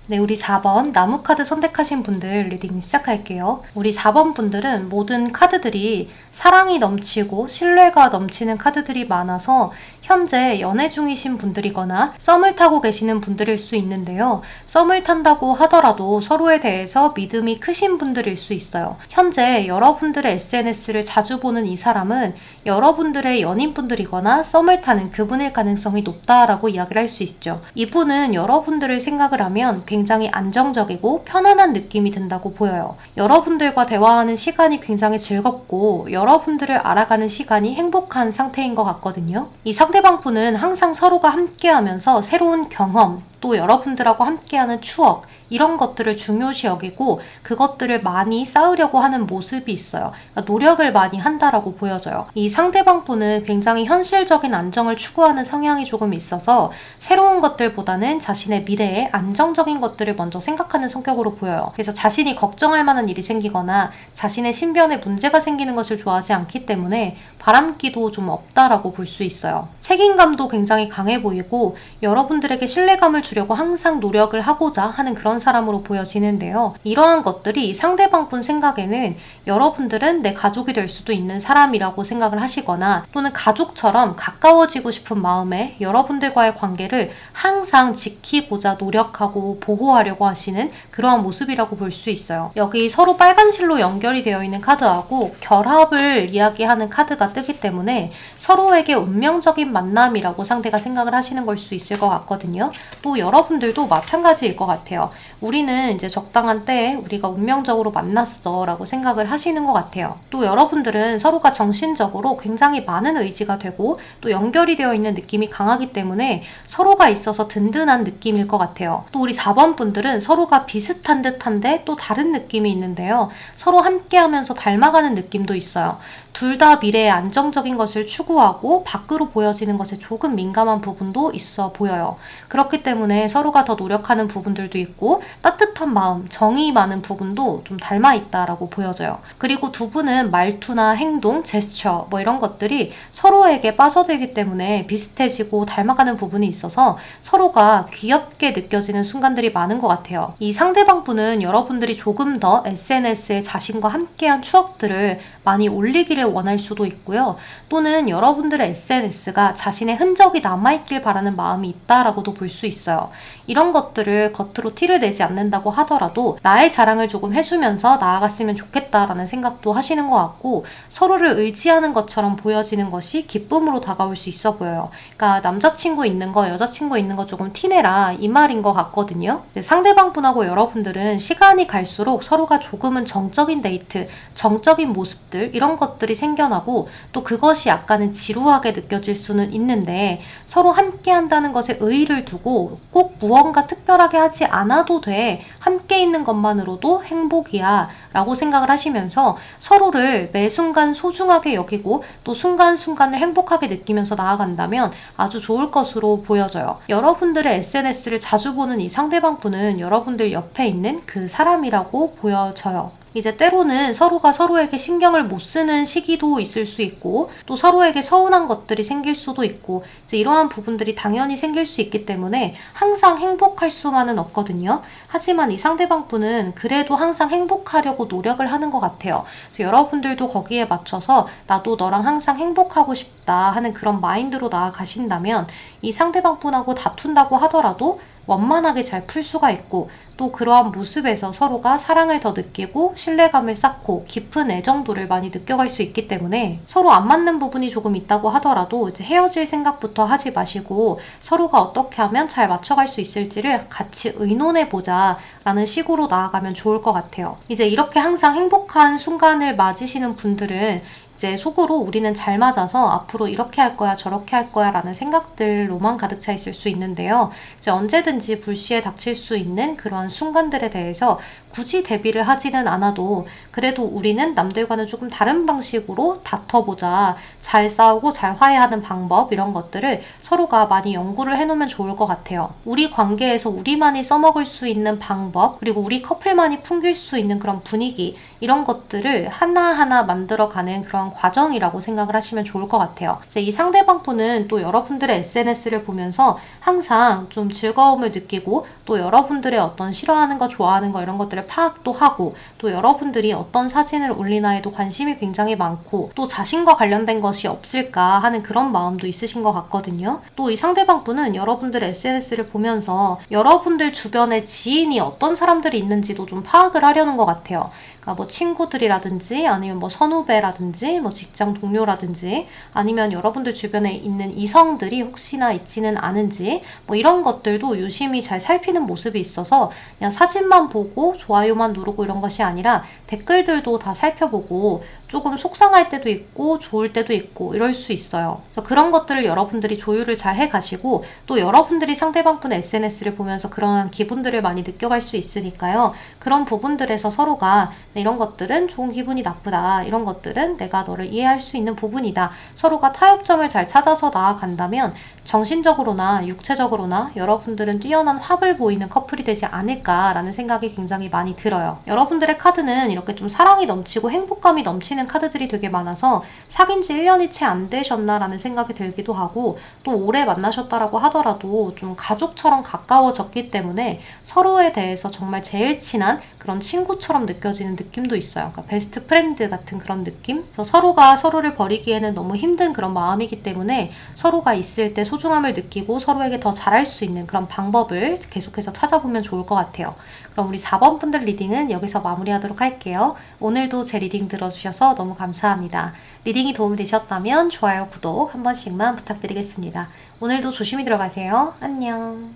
네, 우리 4번 나무 카드 선택하신 분들 리딩 시작할게요. 우리 4번 분들은 모든 카드들이 사랑이 넘치고 신뢰가 넘치는 카드들이 많아서 현재 연애 중이신 분들이거나 썸을 타고 계시는 분들일 수 있는데요. 썸을 탄다고 하더라도 서로에 대해서 믿음이 크신 분들일 수 있어요. 현재 여러분들의 SNS를 자주 보는 이 사람은 여러분들의 연인분들이거나 썸을 타는 그분일 가능성이 높다라고 이야기를 할 수 있죠. 이분은 여러분들을 생각을 하면 굉장히 안정적이고 편안한 느낌이 든다고 보여요. 여러분들과 대화하는 시간이 굉장히 즐겁고 여러분들을 알아가는 시간이 행복한 상태인 것 같거든요. 이 상대방 분은 항상 서로가 함께하면서 새로운 경험, 또 여러분들하고 함께하는 추억, 이런 것들을 중요시 여기고 그것들을 많이 쌓으려고 하는 모습이 있어요. 그러니까 노력을 많이 한다라고 보여져요. 이 상대방 분은 굉장히 현실적인 안정을 추구하는 성향이 조금 있어서 새로운 것들보다는 자신의 미래에 안정적인 것들을 먼저 생각하는 성격으로 보여요. 그래서 자신이 걱정할 만한 일이 생기거나 자신의 신변에 문제가 생기는 것을 좋아하지 않기 때문에 바람기도 좀 없다라고 볼 수 있어요. 책임감도 굉장히 강해 보이고 여러분들에게 신뢰감을 주려고 항상 노력을 하고자 하는 그런 사람으로 보여지는데요. 이러한 것들이 상대방 분 생각에는 여러분들은 내 가족이 될 수도 있는 사람이라고 생각을 하시거나 또는 가족처럼 가까워지고 싶은 마음에 여러분들과의 관계를 항상 지키고자 노력하고 보호하려고 하시는 그러한 모습이라고 볼 수 있어요. 여기 서로 빨간 실로 연결이 되어 있는 카드하고 결합을 이야기하는 카드가 뜨기 때문에 서로에게 운명적인 만남이라고 상대가 생각을 하시는 걸 수 있을 것 같거든요. 또 여러분들도 마찬가지일 것 같아요. 우리는 이제 적당한 때에 우리가 운명적으로 만났어 라고 생각을 하시는 것 같아요. 또 여러분들은 서로가 정신적으로 굉장히 많은 의지가 되고 또 연결이 되어 있는 느낌이 강하기 때문에 서로가 있어서 든든한 느낌일 것 같아요. 또 우리 4번 분들은 서로가 비슷한 듯한데 또 다른 느낌이 있는데요. 서로 함께하면서 닮아가는 느낌도 있어요. 둘 다 미래의 안정적인 것을 추구하고 밖으로 보여지는 것에 조금 민감한 부분도 있어 보여요. 그렇기 때문에 서로가 더 노력하는 부분들도 있고 따뜻한 마음, 정이 많은 부분도 좀 닮아 있다라고 보여져요. 그리고 두 분은 말투나 행동, 제스처 뭐 이런 것들이 서로에게 빠져들기 때문에 비슷해지고 닮아가는 부분이 있어서 서로가 귀엽게 느껴지는 순간들이 많은 것 같아요. 이 상대방 분은 여러분들이 조금 더 SNS에 자신과 함께한 추억들을 많이 올리기를 원할 수도 있고요. 또는 여러분들의 SNS가 자신의 흔적이 남아있길 바라는 마음이 있다라고도 볼 수 있어요. 이런 것들을 겉으로 티를 내지 않는다고 하더라도 나의 자랑을 조금 해주면서 나아갔으면 좋겠다라는 생각도 하시는 것 같고 서로를 의지하는 것처럼 보여지는 것이 기쁨으로 다가올 수 있어 보여요. 그러니까 남자친구 있는 거, 여자친구 있는 거 조금 티내라 이 말인 것 같거든요. 상대방 분하고 여러분들은 시간이 갈수록 서로가 조금은 정적인 데이트, 정적인 모습들 이런 것들이 생겨나고 또 그것이 약간은 지루하게 느껴질 수는 있는데 서로 함께 한다는 것에 의의를 두고 꼭 무언가 특별하게 하지 않아도 돼. 함께 있는 것만으로도 행복이야 라고 생각을 하시면서 서로를 매 순간 소중하게 여기고 또 순간순간을 행복하게 느끼면서 나아간다면 아주 좋을 것으로 보여져요. 여러분들의 SNS를 자주 보는 이 상대방 분은 여러분들 옆에 있는 그 사람이라고 보여져요. 이제 때로는 서로가 서로에게 신경을 못 쓰는 시기도 있을 수 있고 또 서로에게 서운한 것들이 생길 수도 있고 이제 이러한 부분들이 당연히 생길 수 있기 때문에 항상 행복할 수만은 없거든요. 하지만 이 상대방 분은 그래도 항상 행복하려고 노력을 하는 것 같아요. 그래서 여러분들도 거기에 맞춰서 나도 너랑 항상 행복하고 싶다 하는 그런 마인드로 나아가신다면 이 상대방 분하고 다툰다고 하더라도 원만하게 잘 풀 수가 있고, 또 그러한 모습에서 서로가 사랑을 더 느끼고 신뢰감을 쌓고 깊은 애정도를 많이 느껴갈 수 있기 때문에 서로 안 맞는 부분이 조금 있다고 하더라도 이제 헤어질 생각부터 하지 마시고 서로가 어떻게 하면 잘 맞춰갈 수 있을지를 같이 의논해보자 라는 식으로 나아가면 좋을 것 같아요. 이제 이렇게 항상 행복한 순간을 맞으시는 분들은 이제 속으로 우리는 잘 맞아서 앞으로 이렇게 할 거야 저렇게 할 거야 라는 생각들로만 가득 차 있을 수 있는데요. 이제 언제든지 불시에 닥칠 수 있는 그러한 순간들에 대해서 굳이 대비를 하지는 않아도 그래도 우리는 남들과는 조금 다른 방식으로 다퉈보자, 잘 싸우고 잘 화해하는 방법 이런 것들을 서로가 많이 연구를 해놓으면 좋을 것 같아요. 우리 관계에서 우리만이 써먹을 수 있는 방법, 그리고 우리 커플만이 풍길 수 있는 그런 분위기 이런 것들을 하나하나 만들어가는 그런 과정이라고 생각을 하시면 좋을 것 같아요. 이제 이 상대방 분은 또 여러분들의 SNS를 보면서 항상 좀 즐거움을 느끼고 또 여러분들의 어떤 싫어하는 거 좋아하는 거 이런 것들을 파악도 하고 또 여러분들이 어떤 사진을 올리나에도 관심이 굉장히 많고 또 자신과 관련된 것이 없을까 하는 그런 마음도 있으신 것 같거든요. 또 이 상대방 분은 여러분들의 SNS를 보면서 여러분들 주변에 지인이 어떤 사람들이 있는지도 좀 파악을 하려는 것 같아요. 그러니까 뭐 친구들이라든지 아니면 뭐 선후배라든지 뭐 직장 동료라든지 아니면 여러분들 주변에 있는 이성들이 혹시나 있지는 않은지 뭐 이런 것들도 유심히 잘 살피는 모습이 있어서 그냥 사진만 보고 좋아요만 누르고 이런 것이 아니라 댓글들도 다 살펴보고 조금 속상할 때도 있고 좋을 때도 있고 이럴 수 있어요. 그래서 그런 것들을 여러분들이 조율을 잘 해가시고 또 여러분들이 상대방 분의 SNS를 보면서 그런 기분들을 많이 느껴갈 수 있으니까요. 그런 부분들에서 서로가 이런 것들은 좋은 기분이 나쁘다. 이런 것들은 내가 너를 이해할 수 있는 부분이다. 서로가 타협점을 잘 찾아서 나아간다면 정신적으로나 육체적으로나 여러분들은 뛰어난 합을 보이는 커플이 되지 않을까라는 생각이 굉장히 많이 들어요. 여러분들의 카드는 이렇게 좀 사랑이 넘치고 행복감이 넘치는 카드들이 되게 많아서 사귄 지 1년이 채 안 되셨나라는 생각이 들기도 하고 또 오래 만나셨다라고 하더라도 좀 가족처럼 가까워졌기 때문에 서로에 대해서 정말 제일 친한 그런 친구처럼 느껴지는 느낌도 있어요. 그러니까 베스트 프렌드 같은 그런 느낌? 그래서 서로가 서로를 버리기에는 너무 힘든 그런 마음이기 때문에 서로가 있을 때 소중함을 느끼고 서로에게 더 잘할 수 있는 그런 방법을 계속해서 찾아보면 좋을 것 같아요. 그럼 우리 4번 분들 리딩은 여기서 마무리하도록 할게요. 오늘도 제 리딩 들어주셔서 너무 감사합니다. 리딩이 도움이 되셨다면 좋아요, 구독 한 번씩만 부탁드리겠습니다. 오늘도 조심히 들어가세요. 안녕.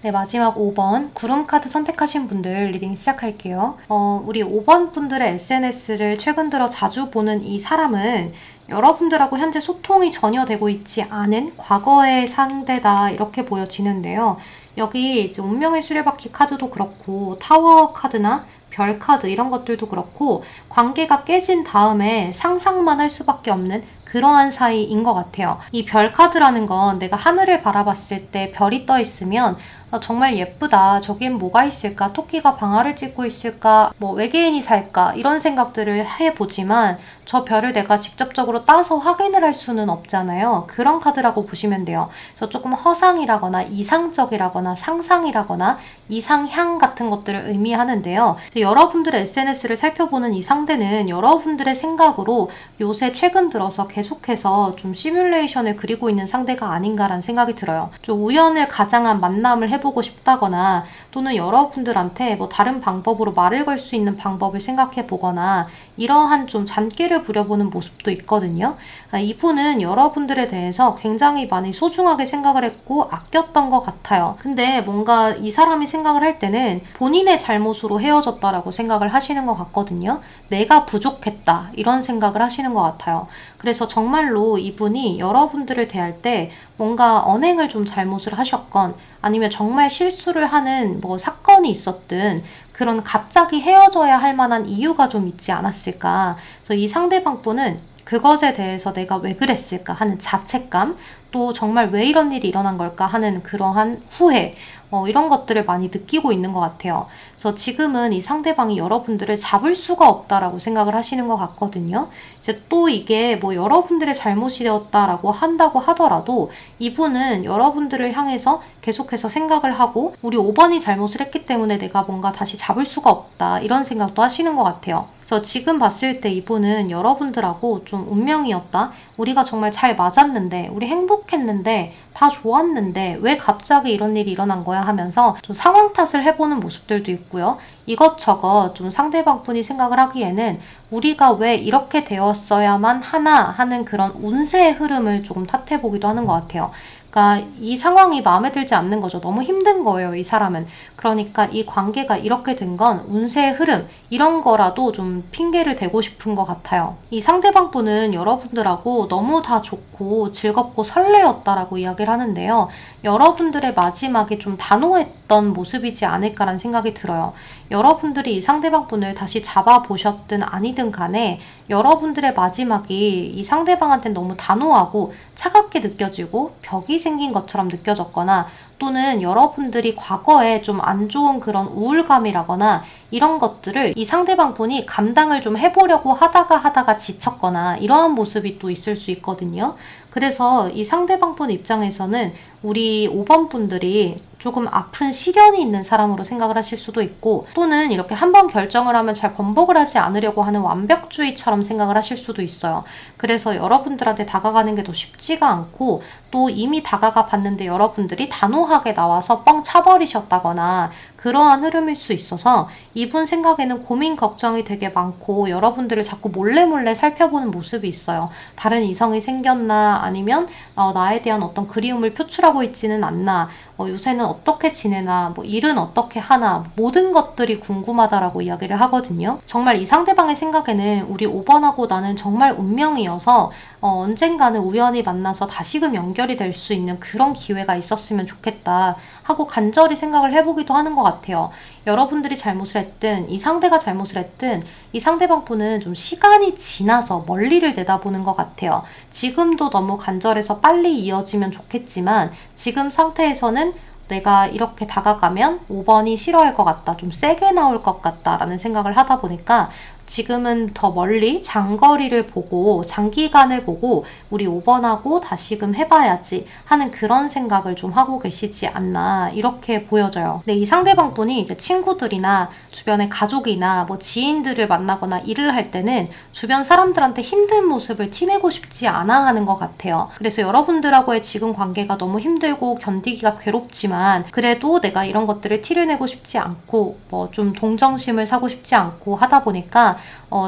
네, 마지막 5번 구름 카드 선택하신 분들 리딩 시작할게요. 우리 5번 분들의 SNS를 최근 들어 자주 보는 이 사람은 여러분들하고 현재 소통이 전혀 되고 있지 않은 과거의 상대다 이렇게 보여지는데요. 여기 이제 운명의 수레바퀴 카드도 그렇고 타워 카드나 별 카드 이런 것들도 그렇고 관계가 깨진 다음에 상상만 할 수밖에 없는 그러한 사이인 것 같아요. 이 별 카드라는 건 내가 하늘을 바라봤을 때 별이 떠 있으면 정말 예쁘다. 저기엔 뭐가 있을까? 토끼가 방아를 찧고 있을까? 뭐 외계인이 살까? 이런 생각들을 해보지만 저 별을 내가 직접적으로 따서 확인을 할 수는 없잖아요. 그런 카드라고 보시면 돼요. 그래서 조금 허상이라거나 이상적이라거나 상상이라거나 이상향 같은 것들을 의미하는데요. 여러분들의 SNS를 살펴보는 이 상대는 여러분들의 생각으로 요새 최근 들어서 계속해서 좀 시뮬레이션을 그리고 있는 상대가 아닌가라는 생각이 들어요. 좀 우연을 가장한 만남을 해보고 싶다거나 또는 여러분들한테 뭐 다른 방법으로 말을 걸 수 있는 방법을 생각해 보거나 이러한 좀 잔꾀를 부려보는 모습도 있거든요. 이분은 여러분들에 대해서 굉장히 많이 소중하게 생각을 했고 아꼈던 것 같아요. 근데 뭔가 이 사람이 생각을 할 때는 본인의 잘못으로 헤어졌다라고 생각을 하시는 것 같거든요. 내가 부족했다 이런 생각을 하시는 것 같아요. 그래서 정말로 이분이 여러분들을 대할 때 뭔가 언행을 좀 잘못을 하셨건 아니면 정말 실수를 하는 뭐 사건이 있었든 그런 갑자기 헤어져야 할 만한 이유가 좀 있지 않았을까. 그래서 이 상대방 분은 그것에 대해서 내가 왜 그랬을까 하는 자책감, 또 정말 왜 이런 일이 일어난 걸까 하는 그러한 후회, 이런 것들을 많이 느끼고 있는 것 같아요. 그래서 지금은 이 상대방이 여러분들을 잡을 수가 없다라고 생각을 하시는 것 같거든요. 이제 또 이게 뭐 여러분들의 잘못이 되었다라고 한다고 하더라도 이분은 여러분들을 향해서 계속해서 생각을 하고 우리 5번이 잘못을 했기 때문에 내가 뭔가 다시 잡을 수가 없다 이런 생각도 하시는 것 같아요. 그래서 지금 봤을 때 이분은 여러분들하고 좀 운명이었다. 우리가 정말 잘 맞았는데, 우리 행복했는데, 다 좋았는데 왜 갑자기 이런 일이 일어난 거야 하면서 좀 상황 탓을 해보는 모습들도 있고요. 이것저것 좀 상대방 분이 생각을 하기에는 우리가 왜 이렇게 되었어야만 하나 하는 그런 운세의 흐름을 조금 탓해보기도 하는 것 같아요. 그러니까 이 상황이 마음에 들지 않는 거죠. 너무 힘든 거예요, 이 사람은. 그러니까 이 관계가 이렇게 된 건 운세의 흐름, 이런 거라도 좀 핑계를 대고 싶은 것 같아요. 이 상대방 분은 여러분들하고 너무 다 좋고 즐겁고 설레었다라고 이야기를 하는데요. 여러분들의 마지막이 좀 단호했던 모습이지 않을까라는 생각이 들어요. 여러분들이 이 상대방 분을 다시 잡아보셨든 아니든 간에 여러분들의 마지막이 이 상대방한테는 너무 단호하고 차갑게 느껴지고 벽이 생긴 것처럼 느껴졌거나 또는 여러분들이 과거에 좀 안 좋은 그런 우울감이라거나 이런 것들을 이 상대방 분이 감당을 좀 해보려고 하다가 지쳤거나 이러한 모습이 또 있을 수 있거든요. 그래서 이 상대방 분 입장에서는 우리 5번 분들이 조금 아픈 시련이 있는 사람으로 생각을 하실 수도 있고 또는 이렇게 한번 결정을 하면 잘 번복을 하지 않으려고 하는 완벽주의처럼 생각을 하실 수도 있어요. 그래서 여러분들한테 다가가는 게 더 쉽지가 않고 또 이미 다가가 봤는데 여러분들이 단호하게 나와서 뻥 차버리셨다거나 그러한 흐름일 수 있어서 이분 생각에는 고민 걱정이 되게 많고 여러분들을 자꾸 몰래 살펴보는 모습이 있어요. 다른 이성이 생겼나 아니면 나에 대한 어떤 그리움을 표출하고 있지는 않나 요새는 어떻게 지내나 일은 어떻게 하나 모든 것들이 궁금하다라고 이야기를 하거든요. 정말 이 상대방의 생각에는 우리 5번하고 나는 정말 운명이어서 언젠가는 우연히 만나서 다시금 연결이 될 수 있는 그런 기회가 있었으면 좋겠다 하고 간절히 생각을 해보기도 하는 것 같아요. 여러분들이 잘못을 했든 이 상대가 잘못을 했든 이 상대방 분은 좀 시간이 지나서 멀리를 내다보는 것 같아요. 지금도 너무 간절해서 빨리 이어지면 좋겠지만 지금 상태에서는 내가 이렇게 다가가면 5번이 싫어할 것 같다. 좀 세게 나올 것 같다. 라는 생각을 하다 보니까 지금은 더 멀리 장거리를 보고 장기간을 보고 우리 5번하고 다시금 해봐야지 하는 그런 생각을 좀 하고 계시지 않나 이렇게 보여져요. 근데 이 상대방 분이 이제 친구들이나 주변의 가족이나 지인들을 만나거나 일을 할 때는 주변 사람들한테 힘든 모습을 티내고 싶지 않아 하는 것 같아요. 그래서 여러분들하고의 지금 관계가 너무 힘들고 견디기가 괴롭지만 그래도 내가 이런 것들을 티를 내고 싶지 않고 좀 동정심을 사고 싶지 않고 하다 보니까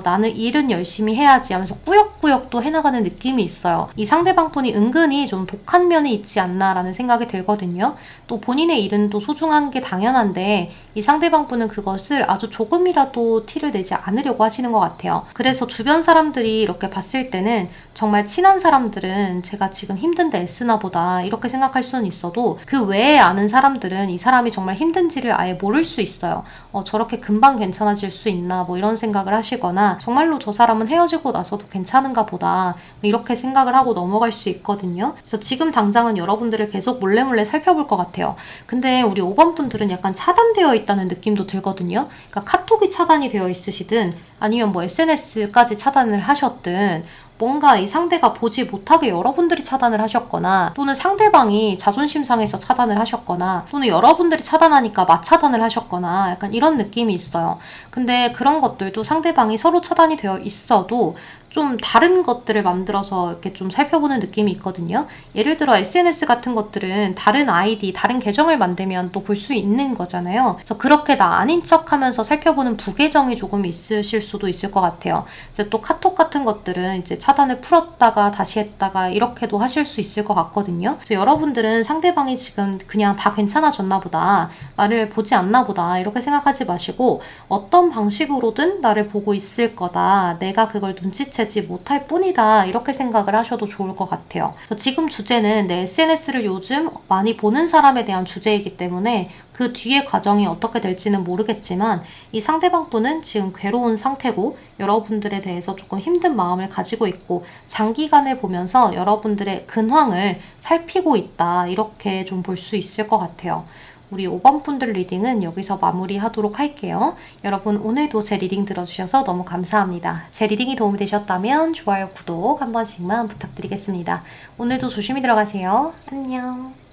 나는 일은 열심히 해야지 하면서 꾸역꾸역 또 해나가는 느낌이 있어요. 이 상대방 분이 은근히 좀 독한 면이 있지 않나라는 생각이 들거든요. 또 본인의 일은 또 소중한 게 당연한데 이 상대방 분은 그것을 아주 조금이라도 티를 내지 않으려고 하시는 것 같아요. 그래서 주변 사람들이 이렇게 봤을 때는 정말 친한 사람들은 제가 지금 힘든데 애쓰나 보다 이렇게 생각할 수는 있어도 그 외에 아는 사람들은 이 사람이 정말 힘든지를 아예 모를 수 있어요. 저렇게 금방 괜찮아질 수 있나 이런 생각을 하시거나 정말로 저 사람은 헤어지고 나서도 괜찮은가 보다 이렇게 생각을 하고 넘어갈 수 있거든요. 그래서 지금 당장은 여러분들을 계속 몰래 살펴볼 것 같아요. 근데 우리 5번 분들은 약간 차단되어 있다는 느낌도 들거든요. 그러니까 카톡이 차단이 되어 있으시든 아니면 SNS까지 차단을 하셨든 뭔가 이 상대가 보지 못하게 여러분들이 차단을 하셨거나 또는 상대방이 자존심 상해서 차단을 하셨거나 또는 여러분들이 차단하니까 맞차단을 하셨거나 약간 이런 느낌이 있어요. 근데 그런 것들도 상대방이 서로 차단이 되어 있어도 좀 다른 것들을 만들어서 이렇게 좀 살펴보는 느낌이 있거든요. 예를 들어 SNS 같은 것들은 다른 아이디, 다른 계정을 만들면 또 볼 수 있는 거잖아요. 그래서 그렇게 나 아닌 척 하면서 살펴보는 부계정이 조금 있으실 수도 있을 것 같아요. 이제 또 카톡 같은 것들은 이제 차단을 풀었다가 다시 했다가 이렇게도 하실 수 있을 것 같거든요. 그래서 여러분들은 상대방이 지금 그냥 다 괜찮아졌나 보다, 나를 보지 않나 보다 이렇게 생각하지 마시고 어떤 방식으로든 나를 보고 있을 거다. 내가 그걸 눈치채지 못할 뿐이다. 이렇게 생각을 하셔도 좋을 것 같아요. 그래서 지금 주제는 내 SNS를 요즘 많이 보는 사람에 대한 주제이기 때문에 그 뒤의 과정이 어떻게 될지는 모르겠지만 이 상대방 분은 지금 괴로운 상태고 여러분들에 대해서 조금 힘든 마음을 가지고 있고 장기간을 보면서 여러분들의 근황을 살피고 있다. 이렇게 좀 볼 수 있을 것 같아요. 우리 5번 분들 리딩은 여기서 마무리하도록 할게요. 여러분 오늘도 제 리딩 들어주셔서 너무 감사합니다. 제 리딩이 도움이 되셨다면 좋아요, 구독 한 번씩만 부탁드리겠습니다. 오늘도 조심히 들어가세요. 안녕.